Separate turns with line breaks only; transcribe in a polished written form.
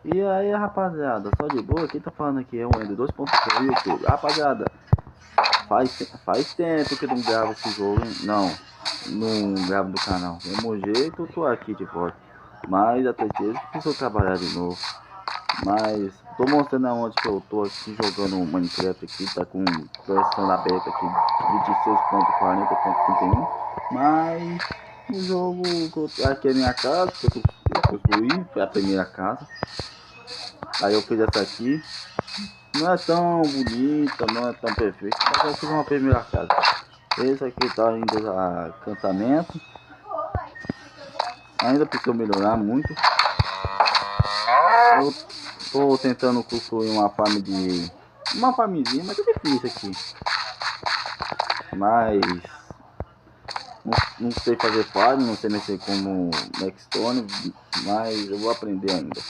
E aí, rapaziada, só de boa, quem tá falando aqui é o Ender 2.0 YouTube. Rapaziada, faz tempo que eu não gravo esse jogo, hein? Não gravo do canal. Mesmo jeito, eu tô aqui de volta. Mas até que preciso trabalhar de novo. Mas tô mostrando aonde que eu tô aqui jogando Minecraft aqui, tá com versão aberta aqui 26.40.31. Mas o jogo aqui é a minha casa, que eu construí, foi a primeira casa. Aí eu fiz essa aqui. Não é tão bonita, não é tão perfeita, mas eu fiz uma primeira casa. Esse aqui tá ainda a acantamento. Ainda precisa melhorar muito. Eu tô tentando construir uma farm de... Uma farmzinha, mas é difícil aqui. Mas... Não sei fazer farm, não sei mexer como Nextstone, mas eu vou aprender ainda.